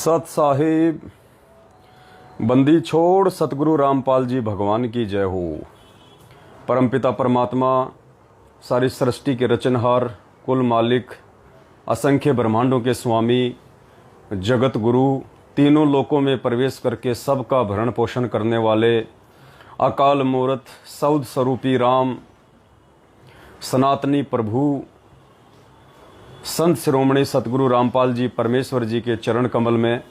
सत साहिब बंदी छोड़ सतगुरु रामपाल जी भगवान की जय हो। परमपिता परमात्मा सारी सृष्टि के रचनहार, कुल मालिक, असंख्य ब्रह्मांडों के स्वामी, जगत गुरु, तीनों लोकों में प्रवेश करके सबका भरण पोषण करने वाले अकाल मूर्त सौद स्वरूपी राम, सनातनी प्रभु संत शिरोमणि सतगुरु रामपाल जी परमेश्वर जी के चरण कमल में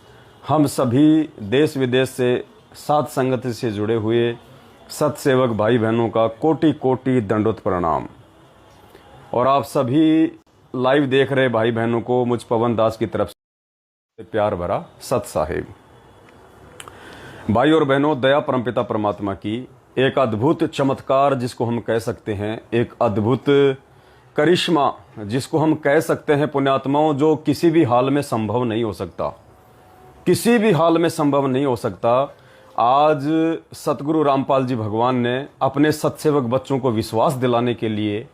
हम सभी देश विदेश से साध संगत से जुड़े हुए सतसेवक भाई बहनों का कोटि कोटि दंडोत प्रणाम। और आप सभी लाइव देख रहे भाई बहनों को मुझ पवन दास की तरफ से प्यार भरा सत साहिब। भाई और बहनों, दया परमपिता परमात्मा की एक अद्भुत चमत्कार जिसको हम कह सकते हैं, एक अद्भुत करिश्मा जिसको हम कह सकते हैं पुण्यात्माओं, जो किसी भी हाल में संभव नहीं हो सकता, किसी भी हाल में संभव नहीं हो सकता। आज सतगुरु रामपाल जी भगवान ने अपने सतसेवक बच्चों को विश्वास दिलाने के लिए,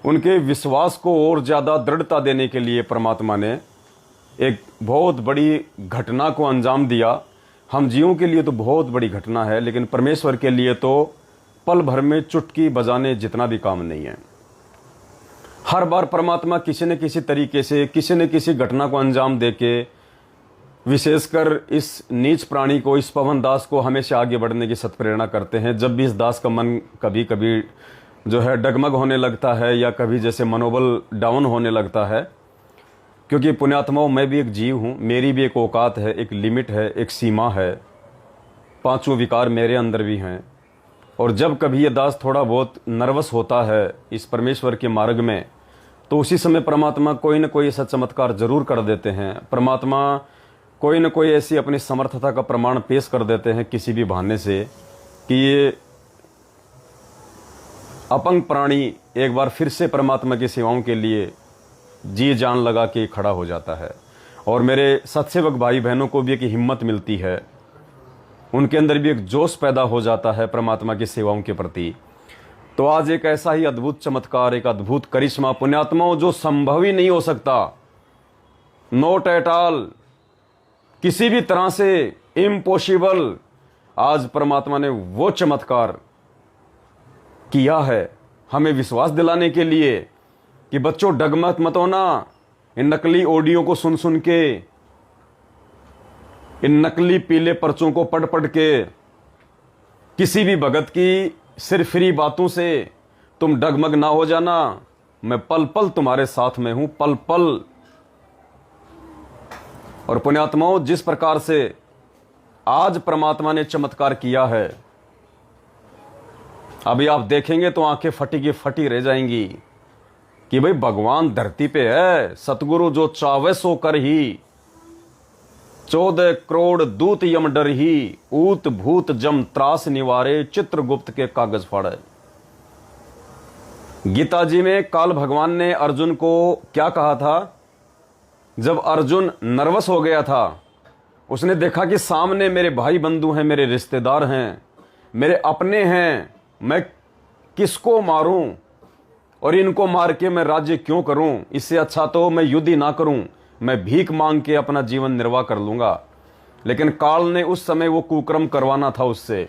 उनके विश्वास को और ज़्यादा दृढ़ता देने के लिए परमात्मा ने एक बहुत बड़ी घटना को अंजाम दिया। हम जीवों के लिए तो बहुत बड़ी घटना है, लेकिन परमेश्वर के लिए तो पल भर में चुटकी बजाने जितना भी काम नहीं है। हर बार परमात्मा किसी न किसी तरीके से किसी न किसी घटना को अंजाम देके, विशेषकर इस नीच प्राणी को, इस पवन दास को हमेशा आगे बढ़ने की सत्प्रेरणा करते हैं। जब भी इस दास का मन कभी कभी जो है डगमग होने लगता है या कभी जैसे मनोबल डाउन होने लगता है, क्योंकि पुण्यात्माओं मैं भी एक जीव हूँ, मेरी भी एक औकात है, एक लिमिट है, एक सीमा है, पांचों विकार मेरे अंदर भी हैं। और जब कभी ये दास थोड़ा बहुत नर्वस होता है इस परमेश्वर के मार्ग में, तो उसी समय परमात्मा कोई न कोई ऐसा चमत्कार जरूर कर देते हैं। परमात्मा कोई न कोई ऐसी अपनी समर्थता का प्रमाण पेश कर देते हैं किसी भी बहाने से कि ये अपंग प्राणी एक बार फिर से परमात्मा की सेवाओं के लिए जी जान लगा के खड़ा हो जाता है। और मेरे सतसेवक भाई बहनों को भी एक हिम्मत मिलती है, उनके अंदर भी एक जोश पैदा हो जाता है परमात्मा की सेवाओं के प्रति। तो आज एक ऐसा ही अद्भुत चमत्कार, एक अद्भुत करिश्मा पुण्यात्माओं, जो संभव ही नहीं हो सकता, नॉट एट ऑल, किसी भी तरह से इम्पॉसिबल, आज परमात्मा ने वो चमत्कार किया है हमें विश्वास दिलाने के लिए कि बच्चों डगमग मत होना। इन नकली ऑडियो को सुन सुन के, इन नकली पीले पर्चों को पढ़ पढ़ के, किसी भी भगत की सिरफिरी बातों से तुम डगमग ना हो जाना। मैं पल पल तुम्हारे साथ में हूं, पल पल। और पुण्यात्माओं, जिस प्रकार से आज परमात्मा ने चमत्कार किया है, अभी आप देखेंगे तो आंखें फटी की फटी रह जाएंगी कि भाई भगवान धरती पे है। सतगुरु जो चावे सो कर ही, 14 करोड़ दूत यम डर ही, ऊत भूत जम त्रास निवारे, चित्रगुप्त के कागज फाड़े। गीता जी में काल भगवान ने अर्जुन को क्या कहा था? जब अर्जुन नर्वस हो गया था, उसने देखा कि सामने मेरे भाई बंधु हैं, मेरे रिश्तेदार हैं, मेरे अपने हैं, मैं किसको मारूं और इनको मार के मैं राज्य क्यों करूं? इससे अच्छा तो मैं युद्ध ही ना करूं, मैं भीख मांग के अपना जीवन निर्वाह कर लूंगा। लेकिन काल ने उस समय वो कुकर्म करवाना था उससे,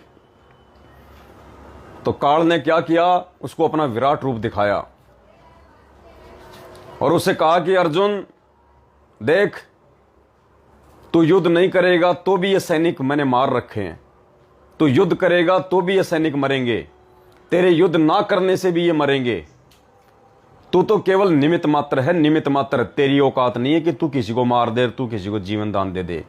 तो काल ने क्या किया? उसको अपना विराट रूप दिखाया और उसे कहा कि अर्जुन देख, तू युद्ध नहीं करेगा तो भी ये सैनिक मैंने मार रखे हैं, तू युद्ध करेगा तो भी ये सैनिक मरेंगे, तेरे युद्ध ना करने से भी ये मरेंगे। तू तो केवल निमित्त मात्र है, निमित्त मात्र। तेरी औकात नहीं है कि तू किसी को मार दे, तू किसी को जीवन दान दे दे।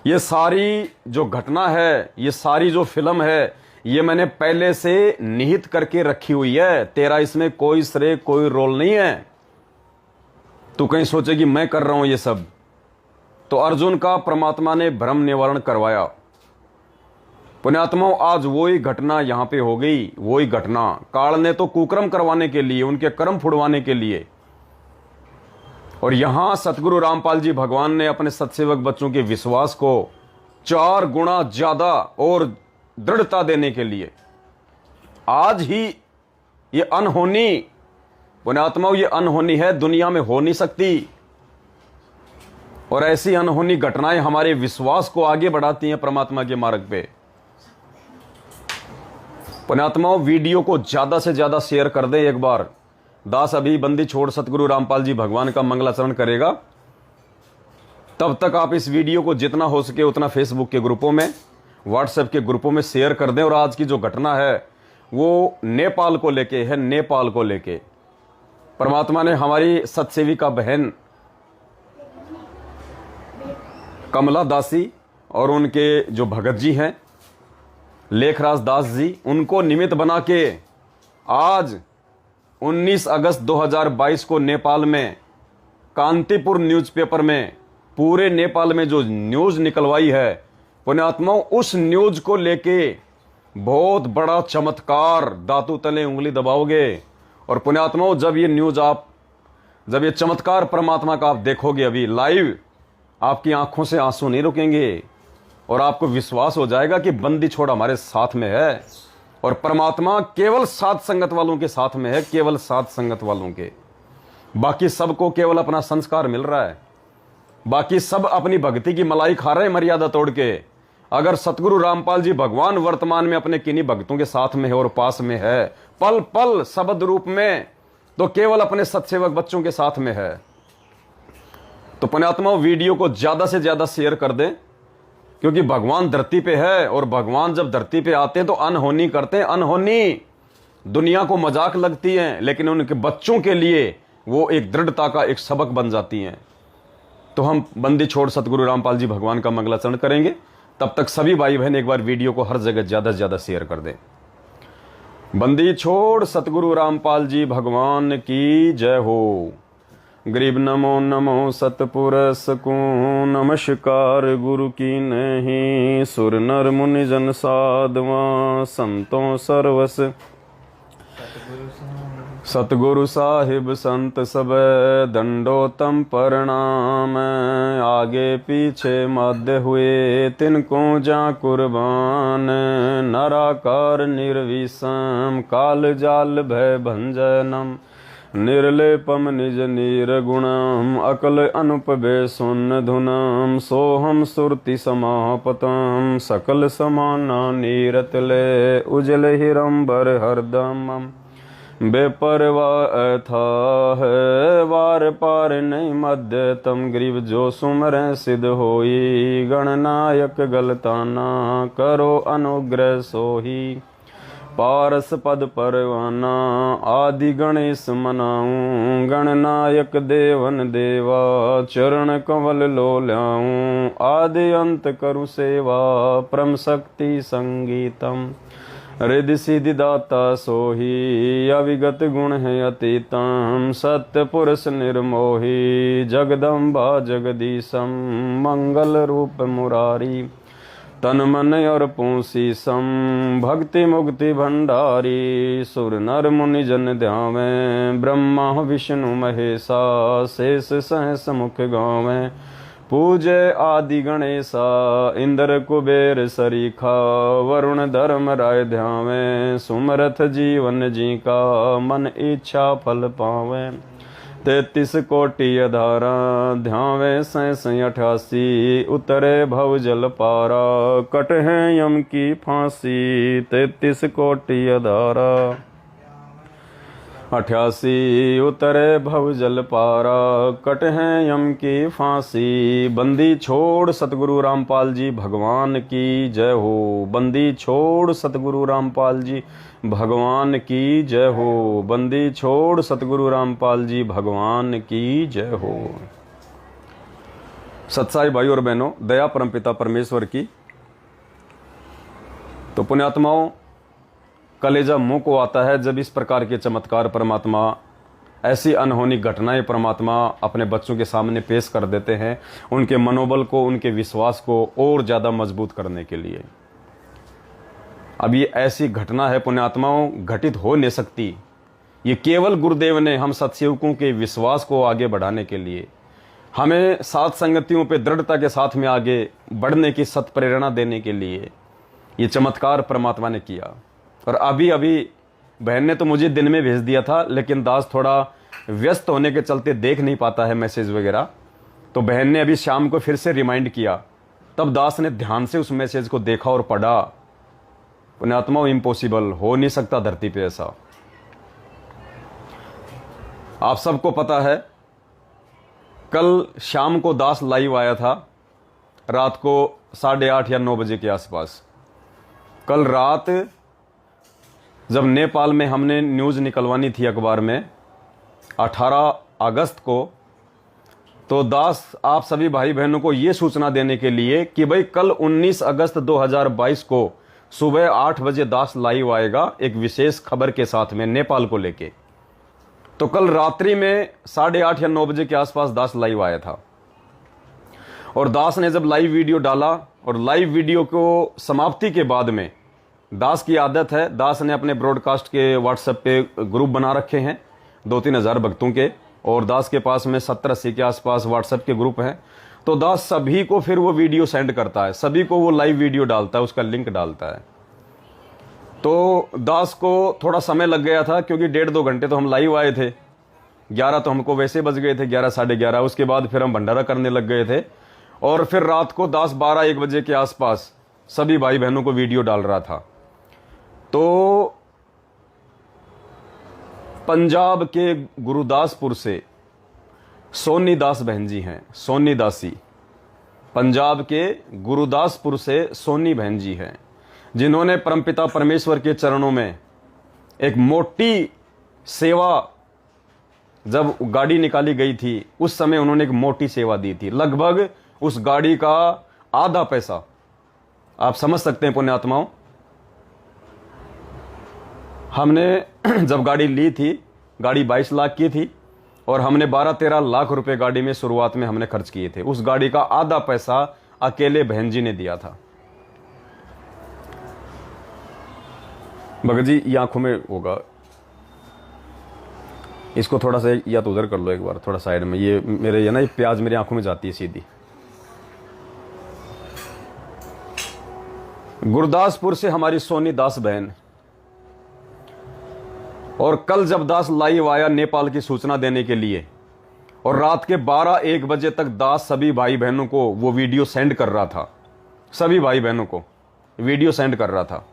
ये सारी जो घटना है, ये सारी जो फिल्म है, ये मैंने पहले से निहित करके रखी हुई है। तेरा इसमें कोई श्रेय, कोई रोल नहीं है। तू कहीं सोचे कि मैं कर रहा हूं ये सब। तो अर्जुन का परमात्मा ने भ्रम निवारण करवाया। पुण्यात्माओं, आज वही घटना यहां पे हो गई, वही घटना। काल ने तो कुकर्म करवाने के लिए, उनके कर्म फुड़वाने के लिए, और यहां सतगुरु रामपाल जी भगवान ने अपने सतसेवक बच्चों के विश्वास को 4 गुना ज्यादा और दृढ़ता देने के लिए आज ही ये अनहोनी, पुण्यात्माओं, ये अनहोनी है, दुनिया में हो नहीं सकती। और ऐसी अनहोनी घटनाएं हमारे विश्वास को आगे बढ़ाती हैं परमात्मा के मार्ग पे। पुण्यात्माओं, वीडियो को ज्यादा से ज्यादा शेयर कर दें। एक बार दास अभी बंदी छोड़ सतगुरु रामपाल जी भगवान का मंगलाचरण करेगा, तब तक आप इस वीडियो को जितना हो सके उतना फेसबुक के ग्रुपों में, व्हाट्सएप के ग्रुपों में शेयर कर दें। और आज की जो घटना है वो नेपाल को लेके है। नेपाल को लेके परमात्मा ने हमारी सतसेविका बहन कमला दासी और उनके जो भगत जी हैं लेखराज दास जी, उनको निमित्त बना के आज 19 अगस्त 2022 को नेपाल में कांतिपुर न्यूज़पेपर में पूरे नेपाल में जो न्यूज़ निकलवाई है पुण्यात्माओं, उस न्यूज़ को लेके बहुत बड़ा चमत्कार, दातू तले उंगली दबाओगे। और पुण्यात्माओं, जब ये चमत्कार परमात्मा का आप देखोगे अभी लाइव, आपकी आंखों से आंसू नहीं रुकेंगे और आपको विश्वास हो जाएगा कि बंदी छोड़ हमारे साथ में है। और परमात्मा केवल साथ संगत वालों के साथ में है, केवल साथ संगत वालों के। बाकी सबको केवल अपना संस्कार मिल रहा है, बाकी सब अपनी भक्ति की मलाई खा रहे हैं मर्यादा तोड़ के। अगर सतगुरु रामपाल जी भगवान वर्तमान में अपने किन्हीं भक्तों के साथ में है और पास में है, पल पल शब्द रूप में, तो केवल अपने सत्सेवक बच्चों के साथ में है। तो पुण्यात्मा, वीडियो को ज्यादा से ज्यादा शेयर कर दें, क्योंकि भगवान धरती पे है और भगवान जब धरती पे आते हैं तो अनहोनी करते हैं। अनहोनी दुनिया को मजाक लगती है, लेकिन उनके बच्चों के लिए वो एक दृढ़ता का एक सबक बन जाती हैं। तो हम बंदी छोड़ सतगुरु रामपाल जी भगवान का मंगलाचरण करेंगे। तब तक सभी भाई बहन एक बार वीडियो को हर जगह ज्यादा से ज्यादा शेयर कर दें। बंदी छोड़ सतगुरु रामपाल जी भगवान की जय हो। गरीब नमो नमो सतपुरुष को नमस्कार गुरु की नहीं, सुर नर मुनि जन साधवा संतों सर्वस सतगुरु साहिब संत सब दंडोतम प्रणाम। आगे पीछे मध्य हुए तिनको जा कुर्बान, नराकार निर्विषम काल जाल भय भंजनम, निर्लेपम निज निर्गुणम अकल अनुपबे सुन धुनम, सोहम सुरति समापतम सकल समाना नीरतले, उजल हिरंबर हरदमम बेपरवाह था है वार पार नहीं मध्य तम, गरीब जो सुमर सिद्ध होई, गणनायक गलताना करो अनुग्रह सोही, पारस पद परवाना आदि गणेश मनाऊं, गणनायक देवन देवा चरण कमल लो ल्याऊं, आदि अंत करु सेवा परम शक्ति संगीतम, रिद्धि सिद्धि दाता सोही, अविगत गुण है अतीतम, सत्य पुरुष निर्मोही, जगदम्बा जगदीशम, मंगल रूप मुरारी, तन मन और पूसी सम, भक्ति मुक्ति भंडारी, सुर नर मुनि जन ध्यावें, ब्रह्मा विष्णु महेशा, शेष सहस मुख गावें, पूजे आदि गणेशा, इंद्र कुबेर सरीखा, वरुण धर्म राय ध्यावें, सुमरथ जीवन जी का, मन इच्छा फल पावें, 33 कोटि अधारा, ध्यावें 88, उतरे भव जल पारा, कट है यम की फांसी, 33 कोटि अधारा, 88 उतरे भव जल पारा, कट है यम की फांसी। बंदी छोड़ सतगुरु रामपाल जी भगवान की जय हो। बंदी छोड़ सतगुरु रामपाल जी भगवान की जय हो। बंदी छोड़ सतगुरु रामपाल जी भगवान की जय हो। सत्साई भाई और बहनों, दया परमपिता परमेश्वर की। तो पुण्यात्माओं, कलेजा मुंह को आता है जब इस प्रकार के चमत्कार परमात्मा, ऐसी अनहोनी घटनाएं परमात्मा अपने बच्चों के सामने पेश कर देते हैं, उनके मनोबल को, उनके विश्वास को और ज़्यादा मजबूत करने के लिए। अब ये ऐसी घटना है पुण्यात्माओं, घटित हो नहीं सकती। ये केवल गुरुदेव ने हम सत्सेवकों के विश्वास को आगे बढ़ाने के लिए, हमें साथ संगतियों पे दृढ़ता के साथ में आगे बढ़ने की सत प्रेरणा देने के लिए ये चमत्कार परमात्मा ने किया। और अभी अभी बहन ने तो मुझे दिन में भेज दिया था, लेकिन दास थोड़ा व्यस्त होने के चलते देख नहीं पाता है मैसेज वगैरह। तो बहन ने अभी शाम को फिर से रिमाइंड किया, तब दास ने ध्यान से उस मैसेज को देखा और पढ़ा। पुण्यात्मा, इम्पॉसिबल, हो नहीं सकता धरती पे ऐसा। आप सबको पता है, कल शाम को दास लाइव आया था, रात को 8:30 या 9 बजे के आसपास। कल रात जब नेपाल में हमने न्यूज़ निकलवानी थी अखबार में 18 अगस्त को, तो दास आप सभी भाई बहनों को ये सूचना देने के लिए कि भाई कल 19 अगस्त 2022 को सुबह 8 बजे दास लाइव आएगा एक विशेष खबर के साथ में नेपाल को लेके। तो कल रात्रि में 8:30 या 9 बजे के आसपास दास लाइव आया था, और दास ने जब लाइव वीडियो डाला, और लाइव वीडियो को समाप्ति के बाद में, दास की आदत है, दास ने अपने ब्रॉडकास्ट के व्हाट्सएप पे ग्रुप बना रखे हैं 2-3 हज़ार भक्तों के, और दास के पास में 70-80 के आसपास व्हाट्सएप के ग्रुप हैं। तो दास सभी को फिर वो वीडियो सेंड करता है, सभी को वो लाइव वीडियो डालता है, उसका लिंक डालता है। तो दास को थोड़ा समय लग गया था, क्योंकि 1.5-2 घंटे तो हम लाइव आए थे, 11 तो हमको वैसे बज गए थे, 11 साढ़े 11। उसके बाद फिर हम भंडारा करने लग गए थे, और फिर रात को दास 12-1 बजे के आसपास सभी भाई बहनों को वीडियो डाल रहा था। तो पंजाब के गुरुदासपुर से सोनी दास बहन जी हैं, सोनी दासी, पंजाब के गुरुदासपुर से सोनी बहन जी हैं, जिन्होंने परमपिता परमेश्वर के चरणों में एक मोटी सेवा, जब गाड़ी निकाली गई थी उस समय उन्होंने एक मोटी सेवा दी थी, लगभग उस गाड़ी का आधा पैसा। आप समझ सकते हैं पुण्यात्माओं, हमने जब गाड़ी ली थी, गाड़ी 22 लाख की थी, और हमने 12-13 लाख रुपए गाड़ी में शुरुआत में हमने खर्च किए थे। उस गाड़ी का आधा पैसा अकेले बहन जी ने दिया था। भगत जी, ये आंखों में होगा, इसको थोड़ा सा या तो उधर कर लो एक बार, थोड़ा साइड में, ये मेरे ये ना, ये प्याज मेरी आंखों में जाती है सीधी। गुरदासपुर से हमारी सोनी दास बहन, और कल जब दास लाइव आया नेपाल की सूचना देने के लिए, और रात के 12-1 बजे तक दास सभी भाई बहनों को वो वीडियो सेंड कर रहा था, सभी भाई बहनों को वीडियो सेंड कर रहा था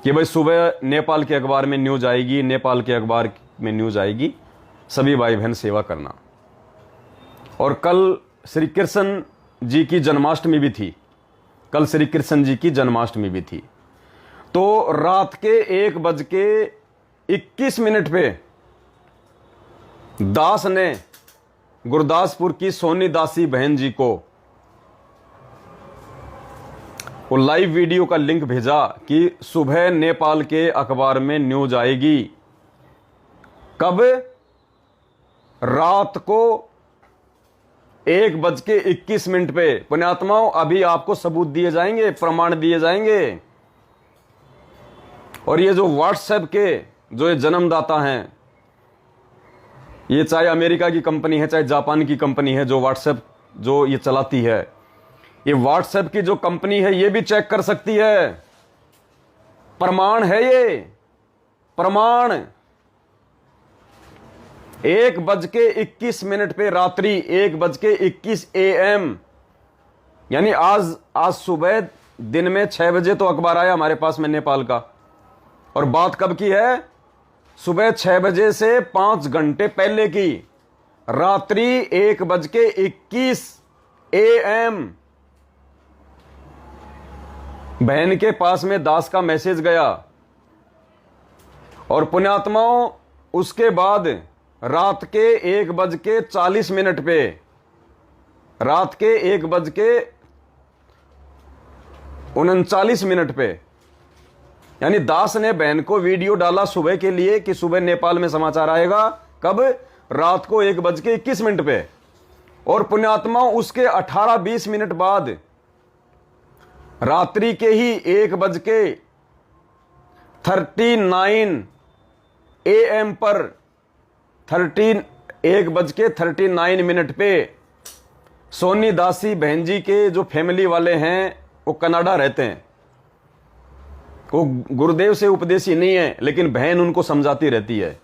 कि भाई सुबह नेपाल के अखबार में न्यूज आएगी, नेपाल के अखबार में न्यूज आएगी, सभी भाई बहन सेवा करना। और कल श्री कृष्ण जी की जन्माष्टमी भी थी, कल श्री कृष्ण जी की जन्माष्टमी भी थी। तो रात के 1:21 पे दास ने गुरदासपुर की सोनी दासी बहन जी को वो लाइव वीडियो का लिंक भेजा कि सुबह नेपाल के अखबार में न्यूज आएगी। कब? रात को 1:21 पे। पुण्यात्माओं, अभी आपको सबूत दिए जाएंगे, प्रमाण दिए जाएंगे। और ये जो व्हाट्सएप के जो ये जन्मदाता हैं, ये चाहे अमेरिका की कंपनी है, चाहे जापान की कंपनी है, जो व्हाट्सएप जो ये चलाती है, ये व्हाट्सएप की जो कंपनी है ये भी चेक कर सकती है। प्रमाण है ये, प्रमाण। 1:21 पे रात्रि 1:21 AM, यानी आज सुबह दिन में 6 बजे तो अखबार आया हमारे पास में नेपाल का। और बात कब की है? सुबह 6 बजे से 5 घंटे पहले की, रात्रि 1:21 AM बहन के पास में दास का मैसेज गया। और पुण्यात्माओं, उसके बाद रात के 1:40 पे, रात के 1:39 पे, यानी दास ने बहन को वीडियो डाला सुबह के लिए कि सुबह नेपाल में समाचार आएगा। कब? रात को 1:21 पे। और पुण्यात्मा, उसके 18-20 बाद रात्रि के ही 1:39 AM पर 1:39 पे सोनी दासी बहन जी के जो फैमिली वाले हैं वो कनाडा रहते हैं। वो गुरुदेव से उपदेशी नहीं है, लेकिन बहन उनको समझाती रहती है।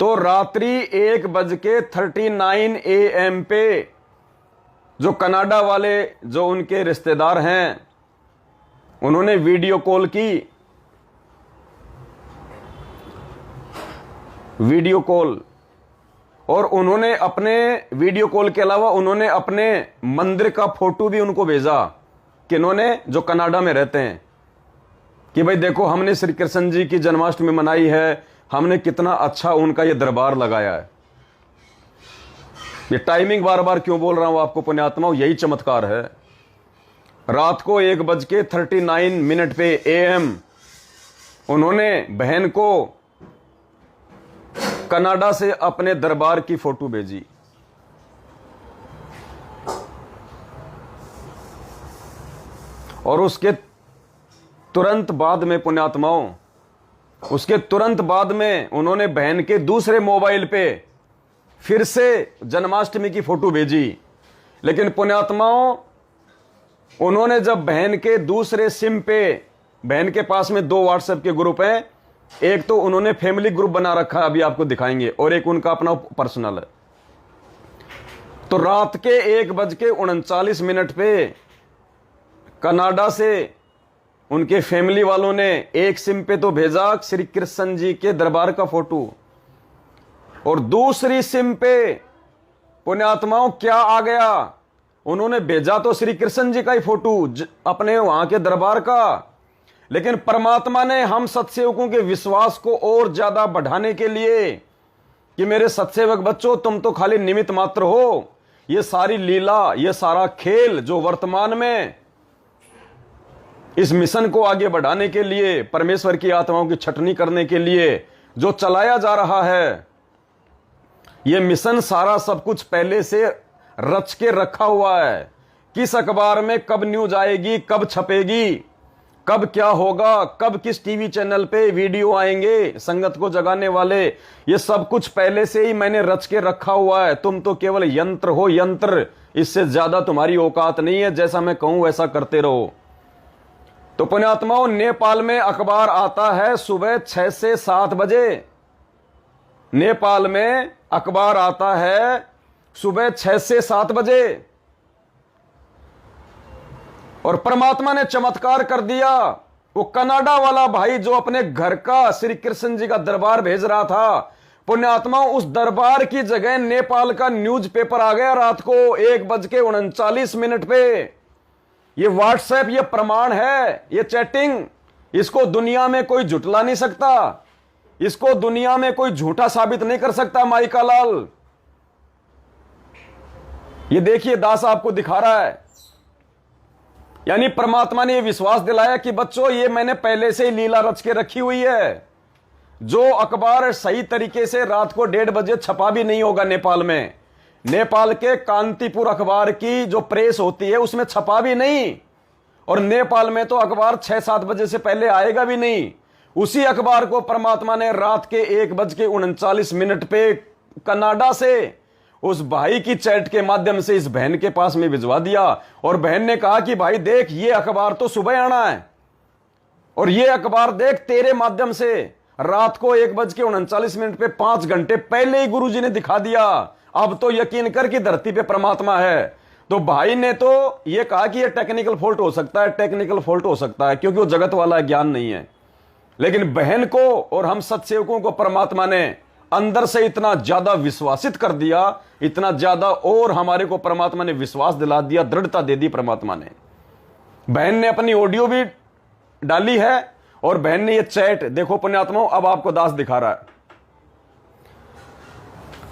तो रात्रि 1:39 AM पे जो कनाडा वाले जो उनके रिश्तेदार हैं उन्होंने वीडियो कॉल की, वीडियो कॉल, और उन्होंने अपने वीडियो कॉल के अलावा उन्होंने अपने मंदिर का फोटो भी उनको भेजा, कि इन्होंने जो कनाडा में रहते हैं, कि भाई देखो हमने श्री कृष्ण जी की जन्माष्टमी मनाई है, हमने कितना अच्छा उनका ये दरबार लगाया है। ये टाइमिंग बार बार क्यों बोल रहा हूं आपको पुण्यात्माओं, यही चमत्कार है। रात को 1:39 पे AM उन्होंने बहन को कनाडा से अपने दरबार की फोटो भेजी। और उसके तुरंत बाद में पुण्यात्माओं, उसके तुरंत बाद में उन्होंने बहन के दूसरे मोबाइल पे फिर से जन्माष्टमी की फोटो भेजी। लेकिन पुण्यात्माओं, उन्होंने जब बहन के दूसरे सिम पे, बहन के पास में 2 व्हाट्सएप के ग्रुप हैं, एक तो उन्होंने फैमिली ग्रुप बना रखा है, अभी आपको दिखाएंगे, और एक उनका अपना पर्सनल है। तो रात के 1:39 पे कनाडा से उनके फैमिली वालों ने एक सिम पे तो भेजा श्री कृष्ण जी के दरबार का फोटो, और दूसरी सिम पे पुण्यात्माओं क्या आ गया, उन्होंने भेजा तो श्री कृष्ण जी का ही फोटो अपने वहां के दरबार का। लेकिन परमात्मा ने हम सत्सेवकों के विश्वास को और ज्यादा बढ़ाने के लिए, कि मेरे सत्सेवक बच्चों तुम तो खाली निमित्त मात्र हो, ये सारी लीला, ये सारा खेल जो वर्तमान में इस मिशन को आगे बढ़ाने के लिए, परमेश्वर की आत्माओं की छटनी करने के लिए जो चलाया जा रहा है, ये मिशन सारा सब कुछ पहले से रच के रखा हुआ है। किस अखबार में कब न्यूज आएगी, कब छपेगी, कब क्या होगा, कब किस टीवी चैनल पे वीडियो आएंगे संगत को जगाने वाले, ये सब कुछ पहले से ही मैंने रच के रखा हुआ है। तुम तो केवल यंत्र हो, यंत्र, इससे ज्यादा तुम्हारी औकात नहीं है, जैसा मैं कहूं वैसा करते रहो। तो पुण्यात्माओं, नेपाल में अखबार आता है सुबह 6 से 7 बजे। नेपाल में अखबार आता है सुबह 6 से 7 बजे, और परमात्मा ने चमत्कार कर दिया। वो कनाडा वाला भाई जो अपने घर का श्री कृष्ण जी का दरबार भेज रहा था, पुण्यात्मा उस दरबार की जगह नेपाल का न्यूज़पेपर आ गया रात को 1:39 पे। ये व्हाट्सएप, ये प्रमाण है, ये चैटिंग, इसको दुनिया में कोई झुटला नहीं सकता, इसको दुनिया में कोई झूठा साबित नहीं कर सकता। माइका लाल, ये देखिए दास आपको दिखा रहा है। यानी परमात्मा ने यह विश्वास दिलाया कि बच्चों ये मैंने पहले से ही लीला रच के रखी हुई है। जो अखबार सही तरीके से रात को 1:30 बजे छपा भी नहीं होगा नेपाल में, नेपाल के कांतिपुर अखबार की जो प्रेस होती है उसमें छपा भी नहीं, और नेपाल में तो अखबार 6-7 बजे से पहले आएगा भी नहीं। उसी अखबार को परमात्मा ने रात के 1:39 पे कनाडा से उस भाई की चैट के माध्यम से इस बहन के पास में भिजवा दिया, और बहन ने कहा कि भाई देख, ये अखबार तो सुबह आना है, और ये अखबार देख तेरे माध्यम से रात को 1:39 पे 5 घंटे पहले ही गुरुजी ने दिखा दिया। अब तो यकीन कर कि धरती पे परमात्मा है। तो भाई ने तो ये कहा कि ये टेक्निकल फॉल्ट हो सकता है, टेक्निकल फॉल्ट हो सकता है, क्योंकि वो जगत वाला ज्ञान नहीं है। लेकिन बहन को और हम सत्सेवकों को परमात्मा ने अंदर से इतना ज्यादा विश्वासित कर दिया, इतना ज्यादा, और हमारे को परमात्मा ने विश्वास दिला दिया, दृढ़ता दे दी परमात्मा ने। बहन ने अपनी ऑडियो भी डाली है, और बहन ने ये चैट देखो पुण्यात्माओं, अब आपको दास दिखा रहा है,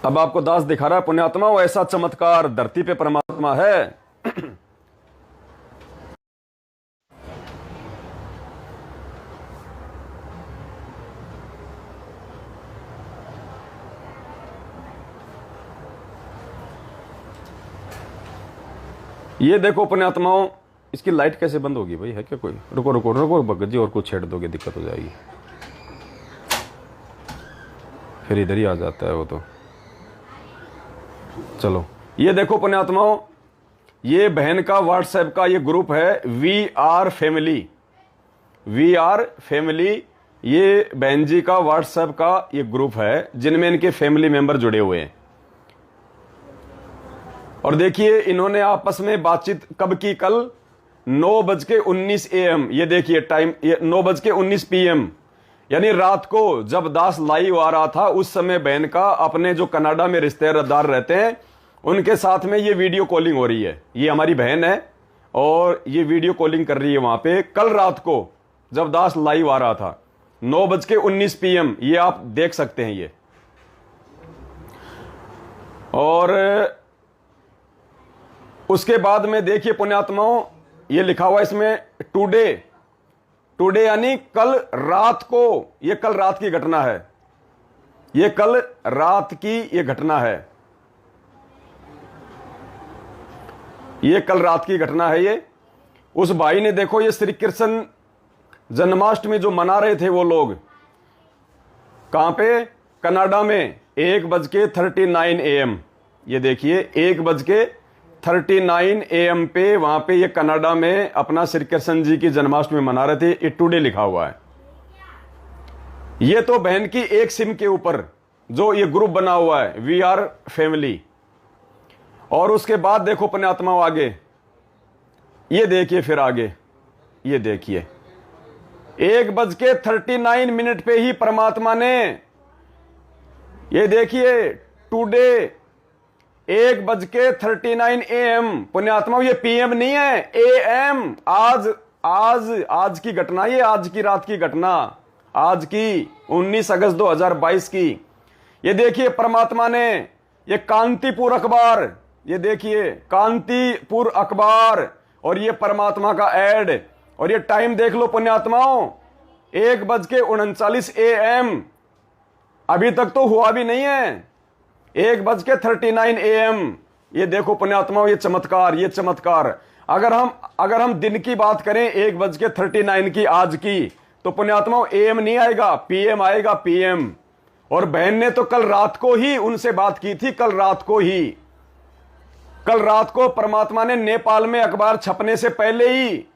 अब आपको दास दिखा रहा है पुण्यात्माओं, ऐसा चमत्कार धरती पे परमात्मा है। ये देखो पुण्यात्माओं, इसकी लाइट कैसे बंद होगी भाई, है क्या कोई? रुको रुको रुको भगत जी, और कुछ छेड़ दोगे दिक्कत हो जाएगी, फिर इधर ही आ जाता है वो तो। चलो ये देखो पुण्यात्माओं, ये बहन का व्हाट्सएप का ये ग्रुप है, we are family, we are family ये बहन जी का व्हाट्सएप का ये ग्रुप है जिनमें इनके फैमिली मेंबर जुड़े हुए हैं। और देखिए इन्होंने आपस में बातचीत कब की, कल 9:19 AM। ये देखिए टाइम, ये 9:19 PM, यानी रात को जब दास लाइव आ रहा था उस समय बहन का अपने जो कनाडा में रिश्तेदार रहते हैं उनके साथ में ये वीडियो कॉलिंग हो रही है। ये हमारी बहन है और ये वीडियो कॉलिंग कर रही है वहां पे कल रात को जब दास लाइव आ रहा था 9:19 PM। ये आप देख सकते हैं ये। और उसके बाद में देखिए पुण्यात्माओं, ये लिखा हुआ इसमें टुडे यानी कल रात को। ये कल रात की घटना है, ये कल रात की ये घटना है, ये कल रात की घटना है। ये उस भाई ने देखो ये श्री कृष्ण जन्माष्टमी जो मना रहे थे वो लोग कहां पे, कनाडा में 1:39 AM। ये देखिए 1:39 AM पे वहां पे ये कनाडा में अपना श्री कृष्ण जी की जन्माष्टमी मना रहे थे। ये टुडे लिखा हुआ है। ये तो बहन की एक सिम के ऊपर जो ये ग्रुप बना हुआ है वी आर फैमिली। और उसके बाद देखो पुण्यात्माओं आगे, ये देखिए फिर आगे, ये देखिए 1:39 पे ही परमात्मा ने, ये देखिए टुडे 1:39 AM। पुण्यात्मा ये PM नहीं है, AM। आज की घटना, ये आज की रात की घटना, आज की 19 अगस्त 2022 की। ये देखिए परमात्मा ने ये कांतिपुर अखबार, ये देखिए कांतिपुर अखबार और ये परमात्मा का ऐड। और ये टाइम देख लो पुण्यात्माओं 1:39 AM। अभी तक तो हुआ भी नहीं है, 1:39 AM। ये देखो पुण्यात्माओं ये चमत्कार, ये चमत्कार। अगर हम दिन की बात करें 1:39 की आज की, तो पुण्यात्माओं AM नहीं आएगा, PM आएगा, PM। और बहन ने तो कल रात को ही उनसे बात की थी, कल रात को परमात्मा ने नेपाल में अखबार छपने से पहले ही,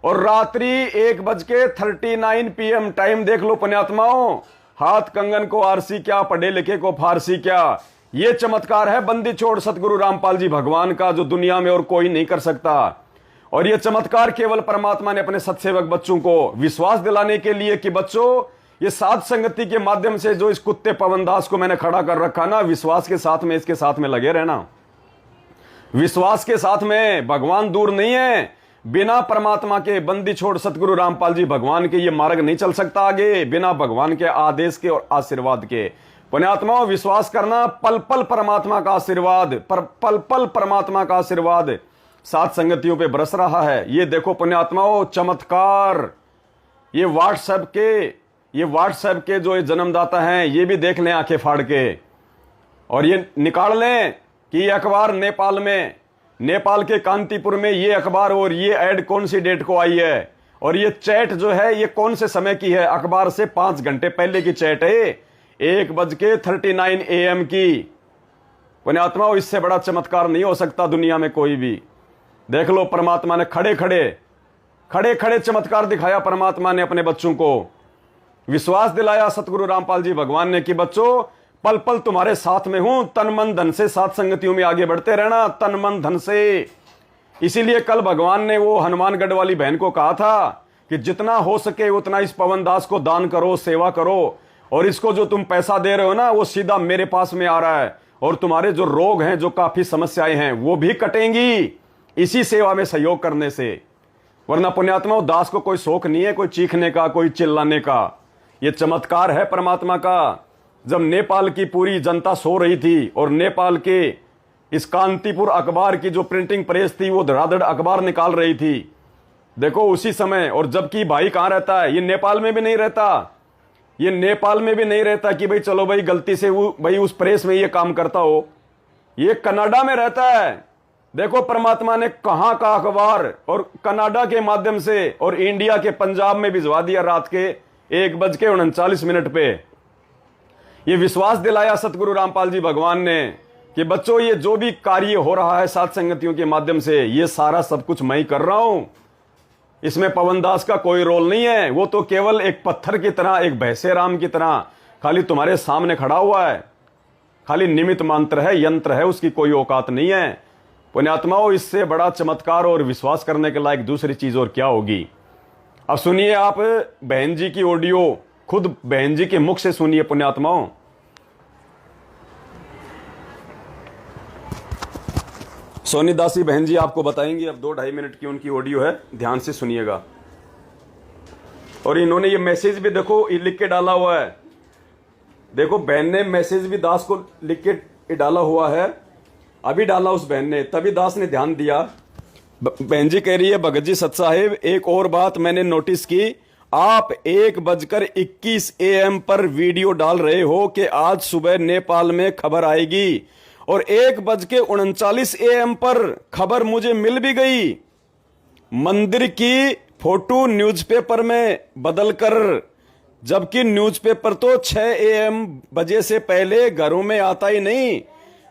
और रात्रि 1:39 PM। टाइम देख लो पुण्यात्माओं, हाथ कंगन को आरसी क्या, पढ़े लिखे को फारसी क्या। ये चमत्कार है बंदी छोड़ सतगुरु रामपाल जी भगवान का, जो दुनिया में और कोई नहीं कर सकता। और ये चमत्कार केवल परमात्मा ने अपने सत्सेवक बच्चों को विश्वास दिलाने के लिए कि बच्चों ये साध संगति के माध्यम से जो इस कुत्ते पवनदास को मैंने खड़ा कर रखा ना, विश्वास के साथ में, इसके साथ में लगे रहना, विश्वास के साथ में। भगवान दूर नहीं है, बिना परमात्मा के, बंदी छोड़ सतगुरु रामपाल जी भगवान के ये मार्ग नहीं चल सकता आगे, बिना भगवान के आदेश के और आशीर्वाद के। पुण्यात्माओं विश्वास करना, पल पल परमात्मा का आशीर्वाद, पल पल परमात्मा का आशीर्वाद साथ संगतियों पे बरस रहा है। ये देखो पुण्यात्माओं चमत्कार। ये व्हाट्सएप के जो ये जन्मदाता हैं ये भी देख लें आंखें फाड़ के, और ये निकाल लें कि ये अखबार नेपाल के कांतिपुर में ये अखबार, और ये ऐड कौन सी डेट को आई है, और ये चैट जो है ये कौन से समय की है। अखबार से 5 घंटे पहले की चैट है, 1:39 AM की। पुण्यात्मा इससे बड़ा चमत्कार नहीं हो सकता दुनिया में कोई भी। देख लो परमात्मा ने खड़े खड़े चमत्कार दिखाया। परमात्मा ने अपने बच्चों को विश्वास दिलाया, सतगुरु रामपाल जी भगवान ने, कि बच्चों पल पल तुम्हारे साथ में हूं, तन मन धन से साथ संगतियों में आगे बढ़ते रहना, तन मन धन से। इसीलिए कल भगवान ने वो हनुमानगढ़ वाली बहन को कहा था कि जितना हो सके उतना इस पवनदास को दान करो, सेवा करो, और इसको जो तुम पैसा दे रहे हो ना वो सीधा मेरे पास में आ रहा है, और तुम्हारे जो रोग हैं, जो काफी समस्याएं हैं, वो भी कटेंगी इसी सेवा में सहयोग करने से। वरना पुण्यात्मा दास को कोई शौक नहीं है, कोई चीखने का, कोई चिल्लाने का। ये चमत्कार है परमात्मा का। जब नेपाल की पूरी जनता सो रही थी और नेपाल के इस कांतिपुर अखबार की जो प्रिंटिंग प्रेस थी वो धड़ाधड़ अखबार निकाल रही थी, देखो उसी समय। और जबकि भाई कहां रहता है, ये नेपाल में भी नहीं रहता, ये नेपाल में भी नहीं रहता कि भाई चलो भाई गलती से वो भाई उस प्रेस में ये काम करता हो, ये कनाडा में रहता है। देखो परमात्मा ने कहां का अखबार और कनाडा के माध्यम से और इंडिया के पंजाब में भिजवा दिया रात के 1:39 पे। ये विश्वास दिलाया सतगुरु रामपाल जी भगवान ने कि बच्चों ये जो भी कार्य हो रहा है साथ संगतियों के माध्यम से, ये सारा सब कुछ मैं ही कर रहा हूं। इसमें पवन दास का कोई रोल नहीं है। वो तो केवल एक पत्थर की तरह, एक भैंसे राम की तरह खाली तुम्हारे सामने खड़ा हुआ है, खाली निमित्त मात्र है, यंत्र है, उसकी कोई औकात नहीं है। पुण्यात्माओं, इससे बड़ा चमत्कार और विश्वास करने के लायक दूसरी चीज और क्या होगी। अब सुनिए आप बहन जी की ऑडियो, खुद बहन जी के मुख से सुनिए पुण्यात्माओं। सोनी दासी बहन जी आपको बताएंगी, अब 2-2.5 मिनट की उनकी ऑडियो है, ध्यान से सुनिएगा। और इन्होंने ये मैसेज भी देखो लिख के डाला हुआ है, देखो बहन ने मैसेज भी दास को लिख के डाला हुआ है, अभी डाला उस बहन ने, तभी दास ने ध्यान दिया। बहन जी कह रही है, भगत जी सत साहिब एक और बात मैंने नोटिस की, आप 1:21 AM पर वीडियो डाल रहे हो कि आज सुबह नेपाल में खबर आएगी, और 1:39 AM पर खबर मुझे मिल भी गई। मंदिर की फोटो न्यूज़पेपर में बदलकर, जबकि न्यूज़पेपर तो 6 AM बजे से पहले घरों में आता ही नहीं,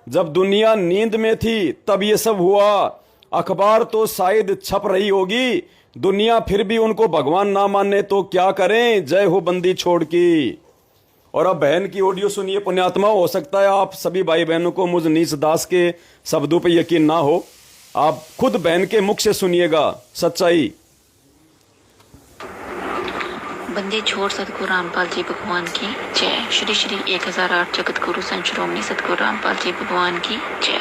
जब दुनिया नींद में थी तब ये सब हुआ। अखबार तो शायद छप रही होगी, दुनिया फिर भी उनको भगवान ना माने तो क्या करें, जय हो बंदी छोड़ की। और अब बहन की ऑडियो सुनिए पुण्यात्मा। हो सकता है आप सभी भाई बहनों को मुझ नीच दास के शब्दों पे यकीन ना हो, आप खुद बहन के मुख से सुनिएगा सच्चाई। बंदी छोड़ सतगुरु रामपाल जी भगवान की जय। श्री श्री 1008 जगत गुरु संत श्रोमणी सतगुरु रामपाल जी भगवान की जय।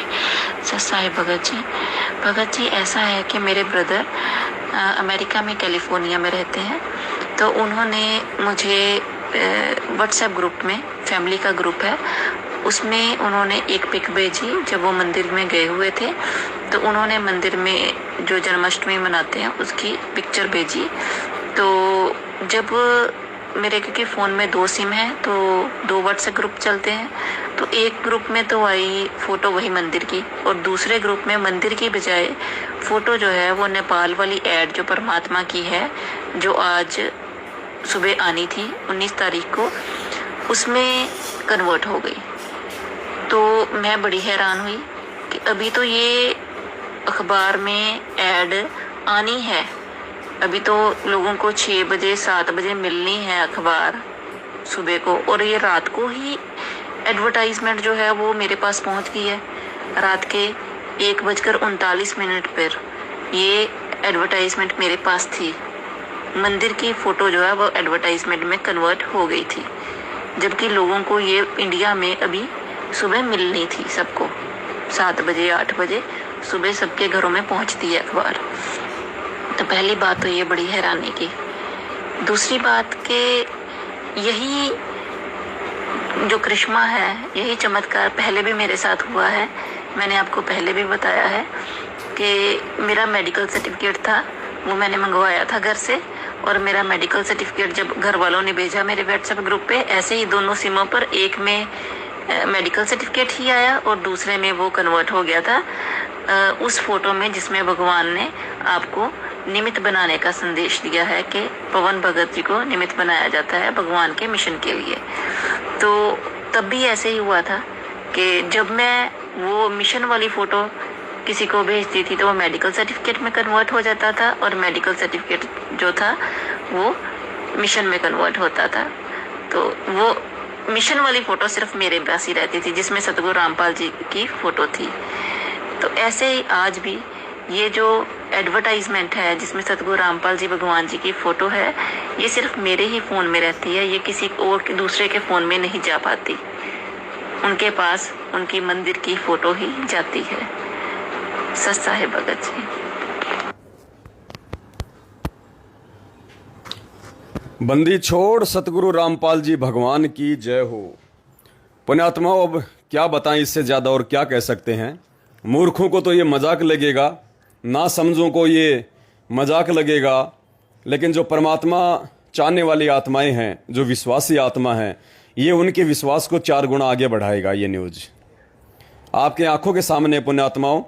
सत साहिब भगत जी ऐसा है कि मेरे ब्रदर अमेरिका में कैलिफोर्निया में रहते हैं, तो उन्होंने मुझे व्हाट्सएप ग्रुप में, फैमिली का ग्रुप है, उसमें उन्होंने एक पिक भेजी जब वो मंदिर में गए हुए थे, तो उन्होंने मंदिर में जो जन्माष्टमी मनाते हैं उसकी पिक्चर भेजी। तो जब मेरे, क्योंकि फ़ोन में 2 सिम हैं तो 2 व्हाट्सएप ग्रुप चलते हैं, तो एक ग्रुप में तो आई फ़ोटो वही मंदिर की, और दूसरे ग्रुप में मंदिर की बजाय फ़ोटो जो है वो नेपाल वाली ऐड जो परमात्मा की है, जो आज सुबह आनी थी 19 तारीख को, उसमें कन्वर्ट हो गई। तो मैं बड़ी हैरान हुई कि अभी तो ये अखबार में ऐड आनी है, अभी तो लोगों को 6 बजे 7 बजे मिलनी है अखबार सुबह को, और ये रात को ही एडवर्टाइजमेंट जो है वो मेरे पास पहुंच गई है। रात के 1:39 पर ये एडवर्टाइजमेंट मेरे पास थी, मंदिर की फ़ोटो जो है वो एडवर्टाइजमेंट में कन्वर्ट हो गई थी, जबकि लोगों को ये इंडिया में अभी सुबह मिलनी थी, सबको 7 बजे 8 बजे सुबह सबके घरों में पहुंचती है अखबार। तो पहली बात तो ये बड़ी हैरानी की। दूसरी बात कि यही जो करिश्मा है, यही चमत्कार पहले भी मेरे साथ हुआ है। मैंने आपको पहले भी बताया है कि मेरा मेडिकल सर्टिफिकेट था, वो मैंने मंगवाया था घर से, और मेरा मेडिकल सर्टिफिकेट जब घर वालों ने भेजा मेरे व्हाट्सएप ग्रुप पे, ऐसे ही दोनों सिमों पर, एक में मेडिकल सर्टिफिकेट ही आया और दूसरे में वो कन्वर्ट हो गया था उस फोटो में जिसमें भगवान ने आपको निमित्त बनाने का संदेश दिया है कि पवन भगत जी को निमित्त बनाया जाता है भगवान के मिशन के लिए। तो तब भी ऐसे ही हुआ था कि जब मैं वो मिशन वाली फ़ोटो किसी को भेजती थी तो वो मेडिकल सर्टिफिकेट में कन्वर्ट हो जाता था, और मेडिकल सर्टिफिकेट जो था वो मिशन में कन्वर्ट होता था। तो वो मिशन वाली फ़ोटो सिर्फ मेरे पास ही रहती थी जिसमें सतगुरु रामपाल जी की फ़ोटो थी। तो ऐसे ही आज भी ये जो एडवर्टाइजमेंट है जिसमें सतगुरु रामपाल जी भगवान जी की फ़ोटो है, ये सिर्फ मेरे ही फ़ोन में रहती है, ये किसी और के दूसरे के फ़ोन में नहीं जा पाती। उनके पास उनकी मंदिर की फ़ोटो ही जाती है। सस्ता है भगत जी। बंदी छोड़ सतगुरु रामपाल जी भगवान की जय हो। पुण्यात्माओं, अब क्या बताएं, इससे ज़्यादा और क्या कह सकते हैं। मूर्खों को तो ये मजाक लगेगा, ना समझों को ये मजाक लगेगा, लेकिन जो परमात्मा चाहने वाली आत्माएं हैं, जो विश्वासी आत्मा हैं, ये उनके विश्वास को 4 गुना आगे बढ़ाएगा। ये न्यूज़ आपके आंखों के सामने पुण्यात्माओं,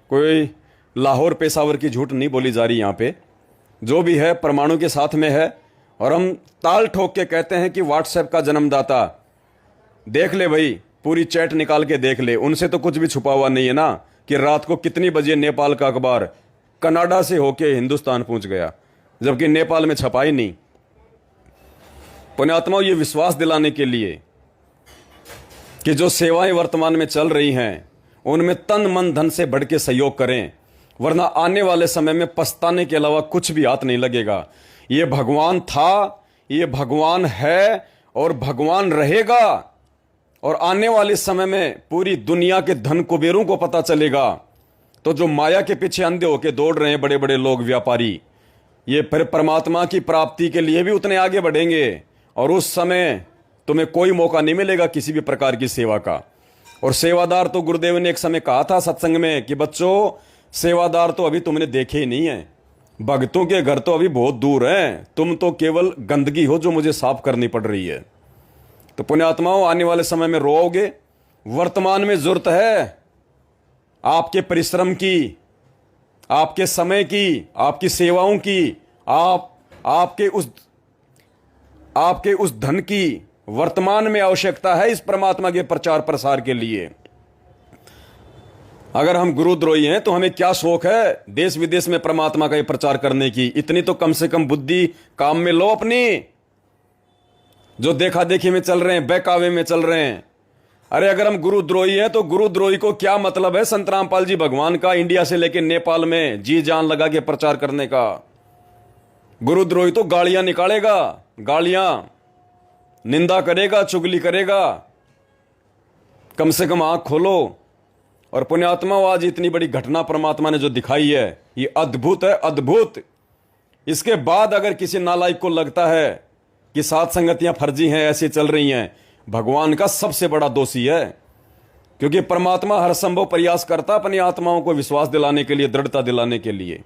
कोई लाहौर पेशावर की झूठ नहीं बोली जा रही यहाँ पे। जो भी है प्रमाणों के साथ में है, और हम ताल ठोक के कहते हैं कि व्हाट्सएप का जन्मदाता, देख ले भाई, पूरी चैट निकाल के देख ले, उनसे तो कुछ भी छुपा हुआ नहीं है ना कि रात को कितनी बजे नेपाल का अखबार कनाडा से होके हिंदुस्तान पहुंच गया। जबकि नेपाल में छपा ही नहीं। पुण्यात्माओं, ये विश्वास दिलाने के लिए कि जो सेवाएं वर्तमान में चल रही हैं उनमें तन मन धन से बढ़ के सहयोग करें, वरना आने वाले समय में पछताने के अलावा कुछ भी हाथ नहीं लगेगा। ये भगवान था, ये भगवान है और भगवान रहेगा। और आने वाले समय में पूरी दुनिया के धन कुबेरों को पता चलेगा, तो जो माया के पीछे अंधे होके दौड़ रहे हैं बड़े बड़े लोग, व्यापारी, ये फिर परमात्मा की प्राप्ति के लिए भी उतने आगे बढ़ेंगे। और उस समय तुम्हें कोई मौका नहीं मिलेगा किसी भी प्रकार की सेवा का। और सेवादार तो गुरुदेव ने एक समय कहा था सत्संग में कि बच्चों, सेवादार तो अभी तुमने देखे ही नहीं है, भक्तों के घर तो अभी बहुत दूर हैं, तुम तो केवल गंदगी हो जो मुझे साफ करनी पड़ रही है। तो पुण्यात्माओं, आने वाले समय में रोओगे। वर्तमान में जरूरत है आपके परिश्रम की, आपके समय की, आपकी सेवाओं की, आपके उस धन की वर्तमान में आवश्यकता है इस परमात्मा के प्रचार प्रसार के लिए। अगर हम गुरुद्रोही हैं तो हमें क्या शौक है देश विदेश में परमात्मा का ये प्रचार करने की। इतनी तो कम से कम बुद्धि काम में लो अपनी। जो देखा देखी में चल रहे हैं, बहकावे में चल रहे हैं। अरे अगर हम गुरुद्रोही हैं तो गुरुद्रोही को क्या मतलब है संत रामपाल जी भगवान का इंडिया से लेकर नेपाल में जी जान लगा के प्रचार करने का। गुरुद्रोही तो गालियां निकालेगा, गालियां, निंदा करेगा, चुगली करेगा। कम से कम आंख खोलो। और पुण्यात्मा, आज इतनी बड़ी घटना परमात्मा ने जो दिखाई है ये अद्भुत है, अद्भुत। इसके बाद अगर किसी नालायक को लगता है कि सात संगतियां फर्जी हैं, ऐसे चल रही हैं, भगवान का सबसे बड़ा दोषी है। क्योंकि परमात्मा हर संभव प्रयास करता अपनी आत्माओं को विश्वास दिलाने के लिए, दृढ़ता दिलाने के लिए।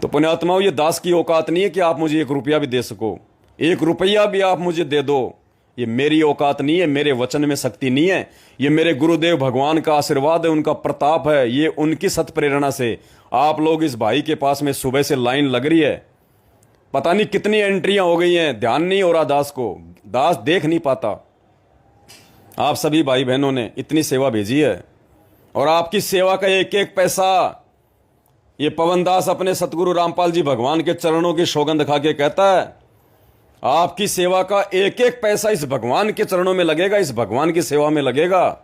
तो पुण्यात्माओं, ये दास की औकात नहीं है कि आप मुझे 1 रुपया भी दे सको, 1 रुपया भी आप मुझे दे दो। ये मेरी औकात नहीं है, मेरे वचन में शक्ति नहीं है। ये मेरे गुरुदेव भगवान का आशीर्वाद है, उनका प्रताप है। ये उनकी सत प्रेरणा से आप लोग इस भाई के पास में सुबह से लाइन लग रही है। पता नहीं कितनी एंट्रियां हो गई हैं, ध्यान नहीं हो रहा दास को, दास देख नहीं पाता। आप सभी भाई बहनों ने इतनी सेवा भेजी है और आपकी सेवा का एक एक पैसा, ये पवन दास अपने सतगुरु रामपाल जी भगवान के चरणों की सौगंध खा के कहता है, आपकी सेवा का एक एक पैसा इस भगवान के चरणों में लगेगा, इस भगवान की सेवा में लगेगा।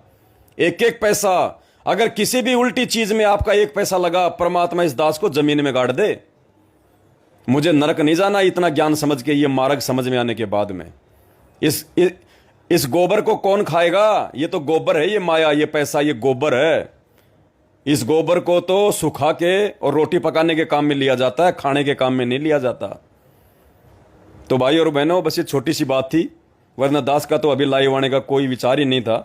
एक एक पैसा, अगर किसी भी उल्टी चीज में आपका 1 पैसा लगा, परमात्मा इस दास को जमीन में गाड़ दे। मुझे नरक नहीं जाना इतना ज्ञान समझ के, ये मार्ग समझ में आने के बाद में। इस गोबर को कौन खाएगा? ये तो गोबर है, ये माया, ये पैसा, ये गोबर है। इस गोबर को तो सुखा के और रोटी पकाने के काम में लिया जाता है, खाने के काम में नहीं लिया जाता। तो भाई और बहनों, बस ये छोटी सी बात थी, वरना दास का तो अभी लाइव आने का कोई विचार ही नहीं था।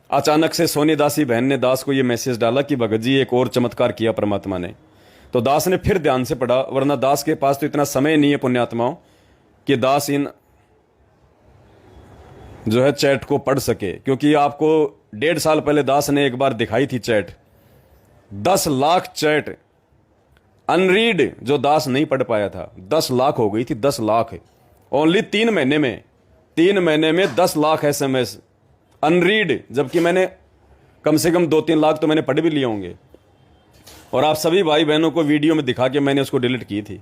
अचानक से सोनी दासी बहन ने दास को ये मैसेज डाला कि भगत जी एक और चमत्कार किया परमात्मा ने। तो दास ने फिर ध्यान से पढ़ा, वरना दास के पास तो इतना समय नहीं है पुण्यात्माओं कि दास इन जो है चैट को पढ़ सके। क्योंकि आपको 1.5 साल पहले दास ने एक बार दिखाई थी चैट, 10 लाख चैट अनरीड जो दास नहीं पढ़ पाया था, 10 लाख हो गई थी, 10 लाख ओनली 3 महीने में। 3 महीने में 10 लाख SMS अनरीड, जबकि मैंने कम से कम 2-3 लाख तो मैंने पढ़ भी लिए होंगे। और आप सभी भाई बहनों को वीडियो में दिखा के मैंने उसको डिलीट की थी।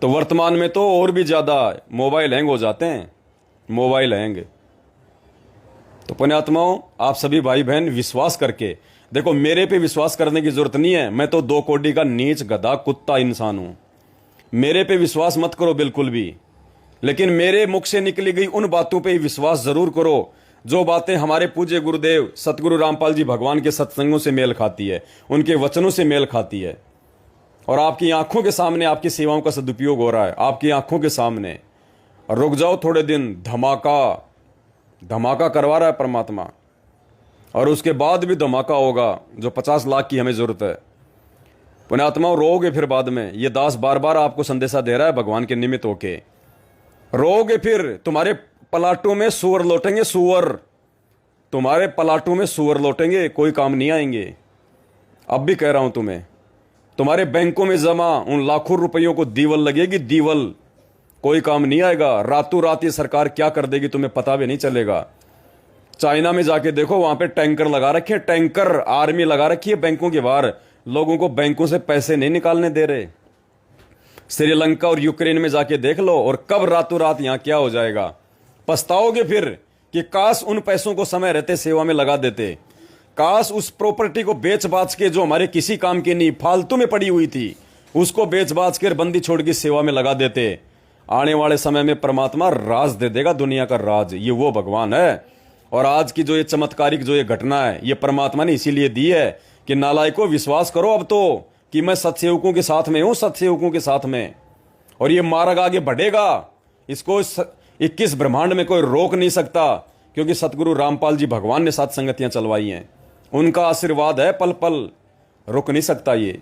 तो वर्तमान में तो और भी ज़्यादा मोबाइल हैंग हो जाते हैं, मोबाइल हैंग। तो पुण्यात्माओं, आप सभी भाई बहन विश्वास करके देखो, मेरे पे विश्वास करने की जरूरत नहीं है, मैं तो 2 कोड़ी का नीच गधा कुत्ता इंसान हूं। मेरे पे विश्वास मत करो बिल्कुल भी, लेकिन मेरे मुख से निकली गई उन बातों पे विश्वास जरूर करो जो बातें हमारे पूज्य गुरुदेव सतगुरु रामपाल जी भगवान के सत्संगों से मेल खाती है, उनके वचनों से मेल खाती है। और आपकी आंखों के सामने आपकी सेवाओं का सदुपयोग हो रहा है, आपकी आंखों के सामने। रुक जाओ थोड़े दिन, धमाका करवा रहा है परमात्मा। और उसके बाद भी धमाका होगा, जो 50 लाख की हमें जरूरत है। पुण्यात्माओं, रोओगे फिर बाद में। ये दास बार बार आपको संदेशा दे रहा है भगवान के निमित्त होके। रोओगे फिर, तुम्हारे पलाटों में सुअर लौटेंगे, सुअर तुम्हारे पलाटों में सुअर लौटेंगे, कोई काम नहीं आएंगे। अब भी कह रहा हूं तुम्हें, तुम्हारे बैंकों में जमा उन लाखों रुपयों को दीवल लगेगी, दीवल, कोई काम नहीं आएगा। रातों रात ये सरकार क्या कर देगी तुम्हें पता भी नहीं चलेगा। चाइना में जाके देखो, वहां पे टैंकर लगा रखे हैं, टैंकर, आर्मी लगा रखी है बैंकों के बाहर। लोगों को बैंकों से पैसे नहीं निकालने दे रहे। श्रीलंका और यूक्रेन में जाके देख लो, और कब रातों रात यहाँ क्या हो जाएगा। पछताओगे फिर कि काश उन पैसों को समय रहते सेवा में लगा देते, काश उस प्रॉपर्टी को बेच बाच के जो हमारे किसी काम की नहीं फालतू में पड़ी हुई थी उसको बेच बाच कर बंदी छोड़ की सेवा में लगा देते। आने वाले समय में परमात्मा राज दे देगा, दुनिया का राज ये वो भगवान है। और आज की जो ये चमत्कारिक जो ये घटना है ये परमात्मा ने इसीलिए दी है कि नालायकों विश्वास करो अब तो कि मैं सत्सेवकों के साथ में हूं, सत्सेवकों के साथ में। और ये मार्ग आगे बढ़ेगा, इसको 21 ब्रह्मांड में कोई रोक नहीं सकता, क्योंकि सतगुरु रामपाल जी भगवान ने 7 संगतियां चलवाई हैं, उनका आशीर्वाद है, पल पल रुक नहीं सकता ये।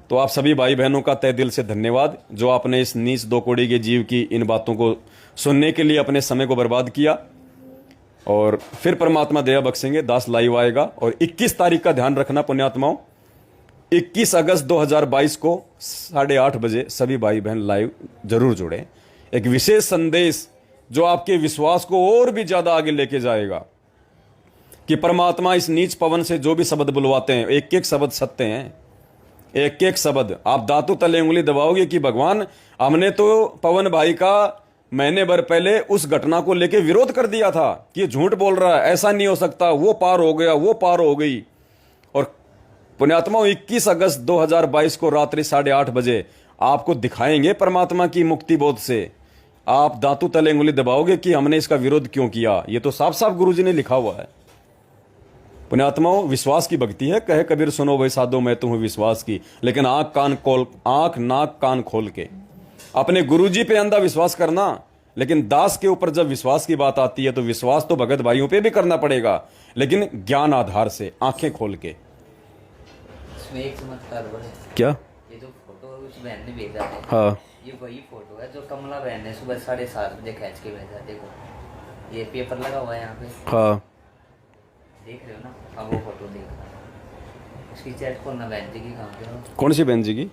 तो आप सभी भाई बहनों का तहे दिल से धन्यवाद जो आपने इस नीच 2 कौड़ी के जीव की इन बातों को सुनने के लिए अपने समय को बर्बाद किया। और फिर परमात्मा दया बख्शेंगे, दास लाइव आएगा। और 21 तारीख का ध्यान रखना पुण्यात्माओं, 21 अगस्त 2022 को 8:30 बजे सभी भाई बहन लाइव जरूर जुड़े। एक विशेष संदेश जो आपके विश्वास को और भी ज्यादा आगे लेके जाएगा कि परमात्मा इस नीच पवन से जो भी शब्द बुलवाते हैं, एक एक शब्द सत्य हैं, एक एक शब्द। आप दांतों तले उंगली दबाओगे कि भगवान हमने तो पवन भाई का महीने भर पहले उस घटना को लेके विरोध कर दिया था कि ये झूठ बोल रहा है, ऐसा नहीं हो सकता, वो पार हो गया, वो पार हो गई। और पुण्यात्माओं 21 अगस्त 2022 को रात्रि 8:30 बजे आपको दिखाएंगे परमात्मा की मुक्ति बोध से। आप दांतों तले उंगली दबाओगे कि हमने इसका विरोध क्यों किया। ये तो साफ साफ गुरुजी ने लिखा हुआ है। पुण्यात्माओं विश्वास की भक्ति है, कहे कबीर सुनो वही साधो मैं तुम्हें विश्वास की। लेकिन आंख नाक कान खोल के अपने गुरुजी पे अंधा विश्वास करना, लेकिन दास के ऊपर जब विश्वास की बात आती है तो विश्वास तो भगत भाइयों पे भी करना पड़ेगा, लेकिन ज्ञान आधार से, आंखें खोल के। इसमें एक चमत्कार और है। क्या? ये जो फोटो उस बहन ने भेजा है, हाँ, ये वही फोटो है जो कमला बहन ने सुबह 7:30 बजे खींच के भेजा। देखो ये पेपर लगा हुआ है यहाँ पे, हाँ, देख रहे हो ना। अब वो फोटो देख रहा है, उसकी चैट खोलना बहन जी की कहाँ पे हो? कौन सी बहन जी की?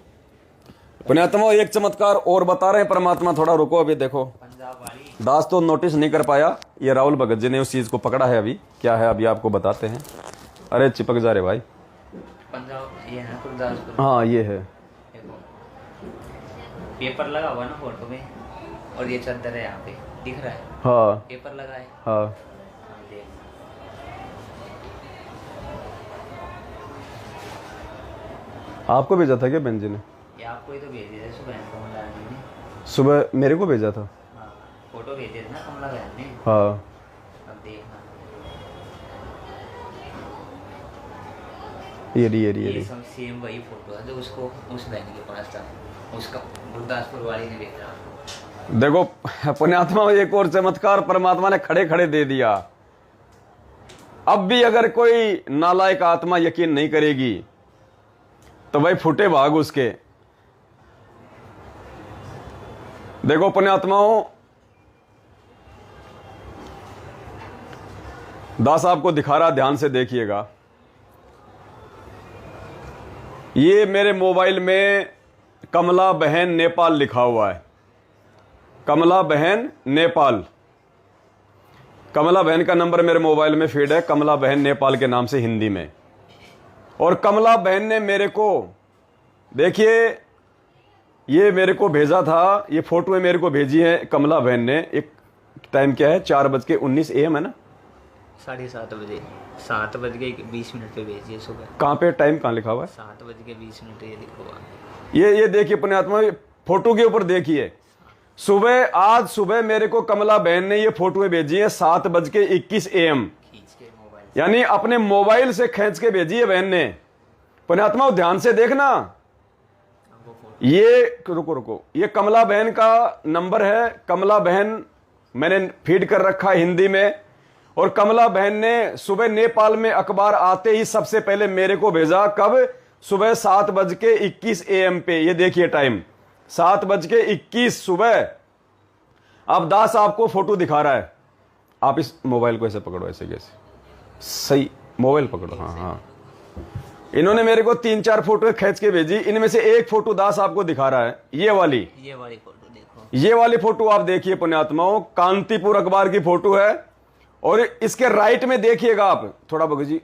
पुण्यात्मा एक चमत्कार और बता रहे हैं परमात्मा, थोड़ा रुको। अभी देखो पंजाब वाली दास तो नोटिस नहीं कर पाया, ये राहुल भगत जी ने उस चीज को पकड़ा है। अभी क्या है अभी आपको बताते हैं। अरे चिपक जा रहे भाई। पंजाब ये है गुरदासपुर। हाँ ये है, देखो पेपर लगा हुआ है ना फोटो में, और ये चादर है यहाँ पे दिख रहा है, हाँ पेपर लगा है। हाँ, हाँ, देख। आपको भेजा था क्या बहन जी ने? ये आपको ही तो भेज दिया सुबह कमला बहन ने। सुबह मेरे को भेजा था। हाँ फोटो भेजे थे ना कमला बहन ने। हाँ, अब देखना ये रही ये सब सेम वही फोटो है जो उसको उस बहन के पास था, उसका गुरदासपुर वाली ने भेजा। देखो पुण्यात्मा एक और चमत्कार परमात्मा ने खड़े खड़े दे दिया। अब भी अगर कोई नालायक आत्मा यकीन नहीं करेगी तो भाई फुटे भाग उसके। देखो पुण्यात्माओं, दास आपको दिखा रहा, ध्यान से देखिएगा। ये मेरे मोबाइल में कमला बहन नेपाल लिखा हुआ है, कमला बहन नेपाल। कमला बहन का नंबर मेरे मोबाइल में फीड है, कमला बहन नेपाल के नाम से हिंदी में। और कमला बहन ने मेरे को, देखिए ये मेरे को भेजा था, ये फोटो मेरे को भेजी है कमला बहन ने। एक टाइम क्या है, 4:19 AM है ना, 7:30 बजे, 7:20 पे भेजिए सुबह। कहाँ पे टाइम कहाँ लिखा हुआ है? 7:20 ये लिखा हुआ। ये देखिए पुण्यात्मा, फोटो के ऊपर देखिए, सुबह आज सुबह मेरे को कमला बहन ने ये फोटो भेजी है 7:21 AM, खींच के मोबाइल, यानी अपने मोबाइल से खींच के भेजी है बहन ने। पुण्यात्मा ध्यान से देखना, ये रुको, ये कमला बहन का नंबर है। कमला बहन मैंने फीड कर रखा है हिंदी में। और कमला बहन ने सुबह नेपाल में अखबार आते ही सबसे पहले मेरे को भेजा, कब? सुबह 7:21 AM पे। ये देखिए टाइम 7:21 सुबह। अब दास आपको फोटो दिखा रहा है, आप इस मोबाइल को ऐसे पकड़ो, ऐसे कैसे, सही मोबाइल पकड़ो। हाँ हाँ, इन्होंने मेरे को 3-4 फोटो खींच के भेजी, इनमें से एक फोटो दास आपको दिखा रहा है, ये वाली फोटो देखो। ये वाली फोटो आप देखिए पुण्यात्माओं, कांतिपुर अखबार की फोटो है। और इसके राइट में देखिएगा आप, थोड़ा भगत जी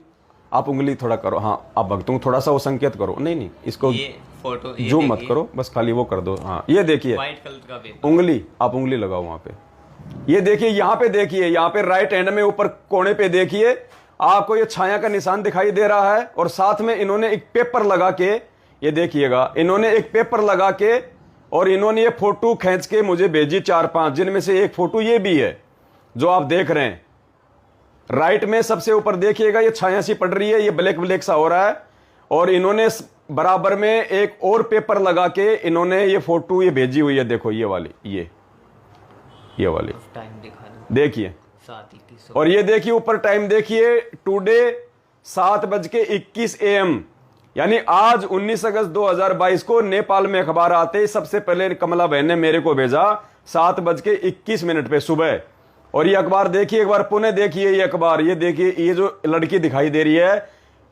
आप उंगली थोड़ा करो, हाँ आप भक्तों को थोड़ा सा वो संकेत करो, नहीं नहीं इसको ये फोटो जूम मत करो, बस खाली वो कर दो। हाँ ये देखिए व्हाइट कलर का पेपर, उंगली, आप उंगली लगाओ वहां पे। ये देखिए यहाँ पे, देखिए यहाँ पे राइट हैंड में ऊपर कोने पे देखिए आपको ये छाया का निशान दिखाई दे रहा है, और साथ में इन्होंने एक पेपर लगा के, ये देखिएगा इन्होंने एक पेपर लगा के और इन्होंने ये फोटो खींच के मुझे भेजी 4-5, जिनमें से एक फोटो ये भी है जो आप देख रहे हैं। राइट में सबसे ऊपर देखिएगा ये छाया सी पड़ रही है, ये ब्लैक ब्लैक सा हो रहा है, और इन्होंने बराबर में एक और पेपर लगा के इन्होंने ये फोटो ये भेजी हुई है। देखो ये वाली, ये वाली टाइम दिखा दो, देखिए 7:21। और ये देखिए ऊपर टाइम देखिए, टुडे 7:21 AM, यानी आज 19 अगस्त 2022 को नेपाल में अखबार आते ही सबसे पहले कमला बहन ने मेरे को भेजा 7:21 पे सुबह। और ये अखबार देखिए एक बार पुनः देखिए, ये अखबार, ये देखिए ये जो लड़की दिखाई दे रही है,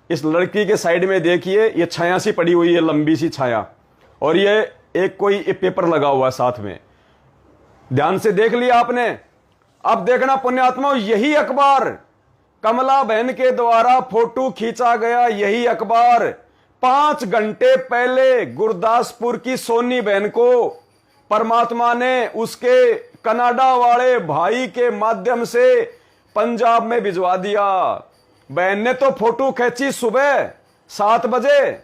इस लड़की के साइड में देखिए ये छाया सी पड़ी हुई है, लंबी सी छाया, और ये एक कोई पेपर लगा हुआ है साथ में। ध्यान से देख लिया आपने। अब देखना पुण्यात्माओं, यही अखबार कमला बहन के द्वारा फोटो खींचा गया, यही अखबार 5 घंटे पहले गुरदासपुर की सोनी बहन को परमात्मा ने उसके कनाडा वाले भाई के माध्यम से पंजाब में भिजवा दिया। बहन ने तो फोटो खींची सुबह 7 बजे,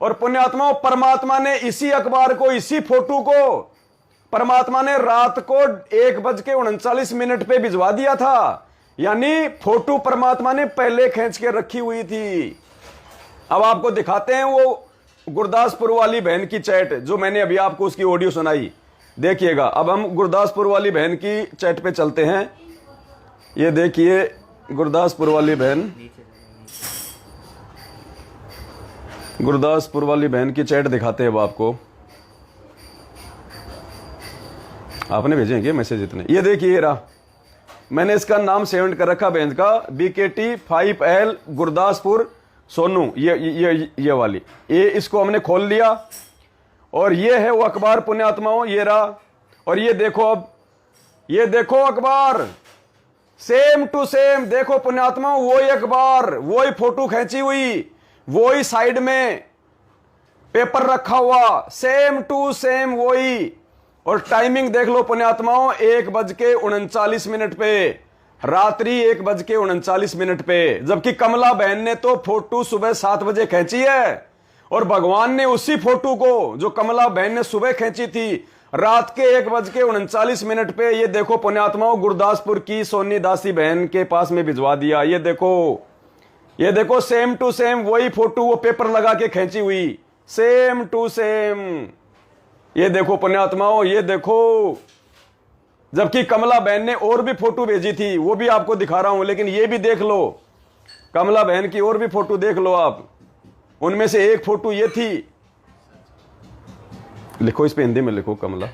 और पुण्यात्माओं परमात्मा ने इसी अखबार को, इसी फोटो को परमात्मा ने रात को 1:39 पे भिजवा दिया था। यानी फोटो परमात्मा ने पहले खींच के रखी हुई थी। अब आपको दिखाते हैं वो गुरदासपुर वाली बहन की चैट, जो मैंने अभी आपको उसकी ऑडियो सुनाई। देखिएगा, अब हम गुरदासपुर वाली बहन की चैट पे चलते हैं। ये देखिए गुरदासपुर वाली बहन, गुरदासपुर वाली बहन की चैट दिखाते हैं अब आपको। आपने भेजे हैं क्या मैसेज इतने? ये देखिए ये रहा, मैंने इसका नाम सेव कर रखा बहन का, BKT 5L गुरदासपुर सोनू, ये वाली, ये इसको हमने खोल लिया, और ये है वो अखबार पुण्यात्माओं, ये रहा। और ये देखो, अब ये देखो अखबार सेम टू सेम, देखो पुण्यात्माओं वही अखबार, वही फोटो खींची हुई, वही साइड में पेपर रखा हुआ, सेम टू सेम वही। और टाइमिंग देख लो पुण्यात्माओं, 1:39 पे, रात्रि 1:39 पे, जबकि कमला बहन ने तो फोटो सुबह 7 बजे खींची है, और भगवान ने उसी फोटो को जो कमला बहन ने सुबह खींची थी रात के 1:39 पे, ये देखो पुण्यात्माओं गुरदासपुर की सोनी दासी बहन के पास में भिजवा दिया। ये देखो सेम टू सेम वही फोटो, वो पेपर लगा के खींची हुई, सेम टू सेम। ये देखो पुण्यात्माओं, ये देखो, जबकि कमला बहन ने और भी फोटो भेजी थी, वो भी आपको दिखा रहा हूं, लेकिन ये भी देख लो, कमला बहन की और भी फोटो देख लो आप। उनमें से एक फोटो ये थी, लिखो इस पे हिंदी में लिखो कमला,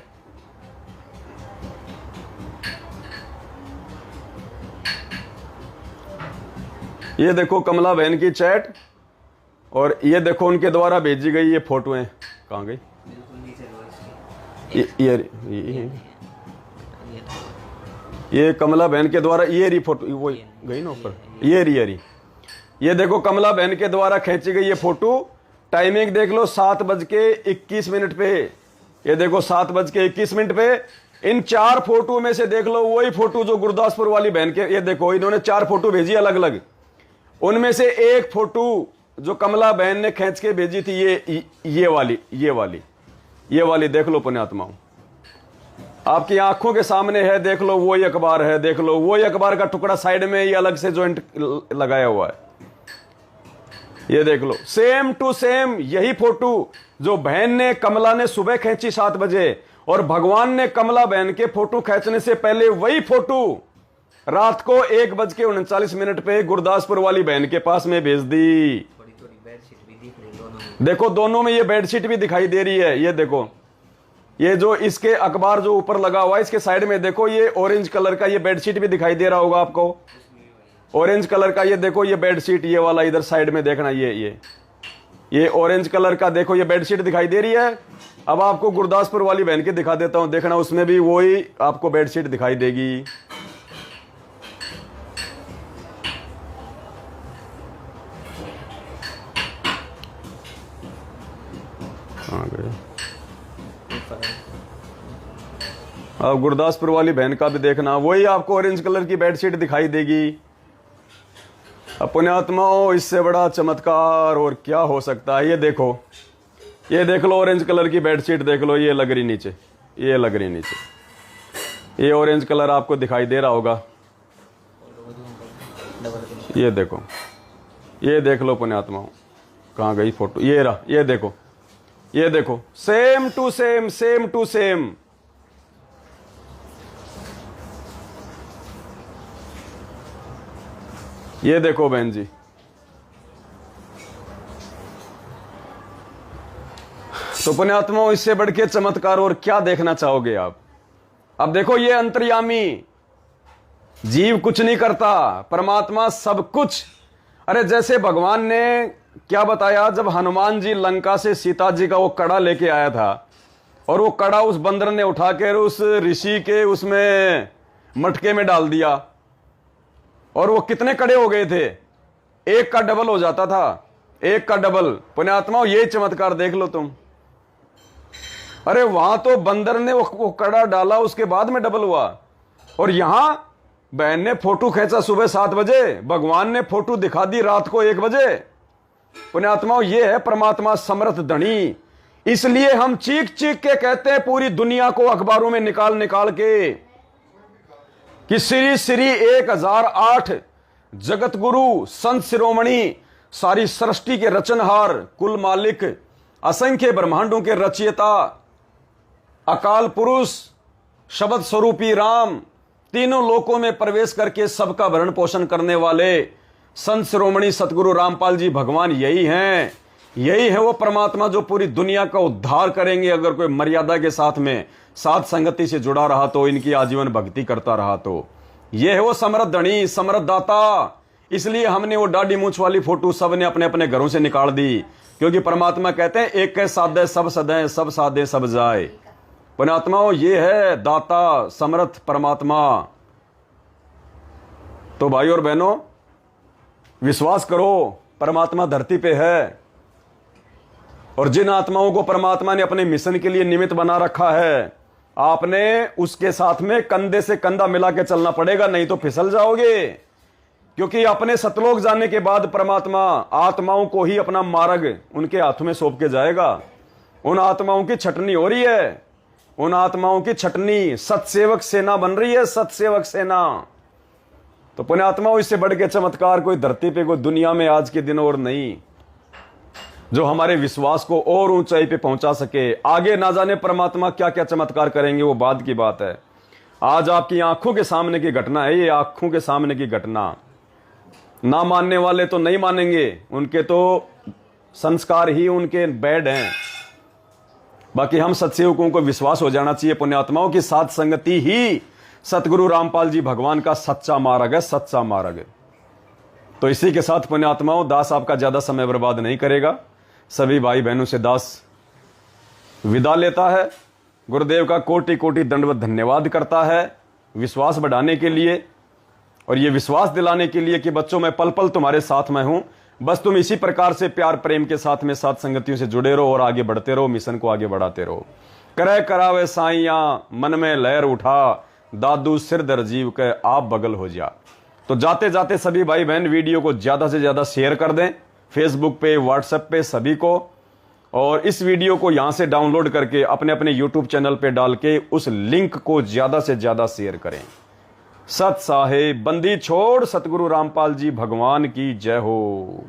ये देखो कमला बहन की चैट, और ये देखो उनके द्वारा भेजी गई ये फोटोएं। कहां गई? ये कमला बहन के द्वारा ये रही फोटो, वो गई ना ऊपर, ये रही। ये देखो कमला बहन के द्वारा खींची गई ये फोटो, टाइमिंग देख लो 7:21 पे, ये देखो 7:21 पे। इन 4 फोटो में से देख लो वही फोटो जो गुरदासपुर वाली बहन के, ये देखो इन्होंने 4 फोटो भेजी अलग अलग, उनमें से एक फोटो जो कमला बहन ने खींच के भेजी थी, ये वाली देख लो पुण्यात्माओं, आपकी आंखों के सामने है, देख लो वही अखबार है, देख लो वही अखबार का टुकड़ा साइड में ये अलग से जॉइंट लगाया हुआ है। ये देख लो सेम टू सेम यही फोटो जो बहन ने, कमला ने सुबह खींची 7 बजे, और भगवान ने कमला बहन के फोटो खींचने से पहले वही फोटो रात को 1:39 पे गुरदासपुर वाली बहन के पास में भेज दी। थोड़ी बेडशीट भी दिख रही दोनों में। देखो दोनों में ये बेडशीट भी दिखाई दे रही है। ये देखो, ये जो इसके अखबार जो ऊपर लगा हुआ है इसके साइड में देखो, ये ऑरेंज कलर का ये बेडशीट भी दिखाई दे रहा होगा आपको, ऑरेंज कलर का। ये देखो ये बेडशीट, ये वाला इधर साइड में देखना, ये ऑरेंज कलर का देखो ये बेडशीट दिखाई दे रही है। अब आपको गुरदासपुर वाली बहन की दिखा देता हूं, देखना उसमें भी वही आपको बेडशीट दिखाई देगी। कहाँ गए? अब गुरदासपुर वाली बहन का भी देखना, वही आपको ऑरेंज कलर की बेडशीट दिखाई देगी। अब पुण्यात्माओं, इससे बड़ा चमत्कार और क्या हो सकता है? ये देखो, ये देख लो, ऑरेंज कलर की बेडशीट देख लो, ये लग रही नीचे, ये लग रही नीचे, ये ऑरेंज कलर आपको दिखाई दे रहा होगा। ये देखो, ये देख लो पुण्यात्माओं, कहाँ गई फोटो? ये रहा, ये देखो, ये देखो, same to same, same to same. ये देखो बहन जी, तो पुण्यात्माओं, इससे बढ़ के चमत्कार और क्या देखना चाहोगे आप? अब देखो, ये अंतर्यामी जीव कुछ नहीं करता, परमात्मा सब कुछ। अरे जैसे भगवान ने क्या बताया, जब हनुमान जी लंका से सीता जी का वो कड़ा लेके आया था, और वो कड़ा उस बंदर ने उठाकर उस ऋषि के उसमें मटके में डाल दिया, और वो कितने कड़े हो गए थे? एक का डबल हो जाता था, एक का डबल। पुण्यात्माओं, ये चमत्कार देख लो तुम। अरे वहां तो बंदर ने वो कड़ा डाला, उसके बाद में डबल हुआ, और यहां बहन ने फोटो खींचा सुबह 7 बजे, भगवान ने फोटो दिखा दी रात को 1 बजे। पुण्यात्माओं, ये है परमात्मा समर्थ धनी। इसलिए हम चीख चीख के कहते हैं पूरी दुनिया को अखबारों में निकाल निकाल के कि श्री श्री 1008 जगत गुरु संत शिरोमणि, सारी सृष्टि के रचनहार, कुल मालिक, असंख्य ब्रह्मांडों के रचयिता, अकाल पुरुष, शब्द स्वरूपी राम, तीनों लोकों में प्रवेश करके सबका भरण पोषण करने वाले संत शिरोमणि सतगुरु रामपाल जी भगवान यही हैं। यही है वो परमात्मा जो पूरी दुनिया का उद्धार करेंगे अगर कोई मर्यादा के साथ में साथ संगति से जुड़ा रहा तो, इनकी आजीवन भक्ति करता रहा तो। ये है वो समृद्ध धनी, समृद्ध दाता। इसलिए हमने वो दाढ़ी मूंछ वाली फोटो सबने अपने अपने घरों से निकाल दी, क्योंकि परमात्मा कहते हैं एक के साधे सब सदें, सब साधे सब जाए। पुण्यात्माओं, ये है दाता समर्थ परमात्मा। तो भाई और बहनों, विश्वास करो, परमात्मा धरती पे है, और जिन आत्माओं को परमात्मा ने अपने मिशन के लिए निमित्त बना रखा है, आपने उसके साथ में कंधे से कंधा मिला के चलना पड़ेगा, नहीं तो फिसल जाओगे। क्योंकि अपने सतलोक जाने के बाद परमात्मा आत्माओं को ही अपना मार्ग उनके हाथों में सौंप के जाएगा। उन आत्माओं की छटनी हो रही है, उन आत्माओं की छटनी, सतसेवक सेना बन रही है, सतसेवक सेना। तो पुण्यात्माओं, इससे बढ़ के चमत्कार कोई धरती पे, कोई दुनिया में आज के दिन और नहीं, जो हमारे विश्वास को और ऊंचाई पे पहुंचा सके। आगे ना जाने परमात्मा क्या क्या चमत्कार करेंगे, वो बाद की बात है। आज आपकी आंखों के सामने की घटना है, ये आंखों के सामने की घटना। ना मानने वाले तो नहीं मानेंगे, उनके तो संस्कार ही उनके बैड हैं। बाकी हम सत्सेवकों को विश्वास हो जाना चाहिए पुण्यात्माओं की साथ संगति ही सतगुरु रामपाल जी भगवान का सच्चा मार्ग है, सच्चा मार्ग है। तो इसी के साथ पुण्यात्माओं, दास आपका ज्यादा समय बर्बाद नहीं करेगा। सभी भाई बहनों से दास विदा लेता है। गुरुदेव का कोटि कोटि दंडवत धन्यवाद करता है विश्वास बढ़ाने के लिए, और ये विश्वास दिलाने के लिए कि बच्चों मैं पल पल तुम्हारे साथ में हूं। बस तुम इसी प्रकार से प्यार प्रेम के साथ में साथ संगतियों से जुड़े रहो और आगे बढ़ते रहो, मिशन को आगे बढ़ाते रहो। करे करावे साइयां मन में लहर उठा, दादू सिर दर जीव के आप बगल हो जा। तो जाते जाते सभी भाई बहन वीडियो को ज्यादा से ज्यादा शेयर कर दें, फेसबुक पे, व्हाट्सएप पे, सभी को। और इस वीडियो को यहां से डाउनलोड करके अपने अपने यूट्यूब चैनल पे डाल के उस लिंक को ज्यादा से ज्यादा शेयर करें। सत साहेब बंदी छोड़ सतगुरु रामपाल जी भगवान की जय हो।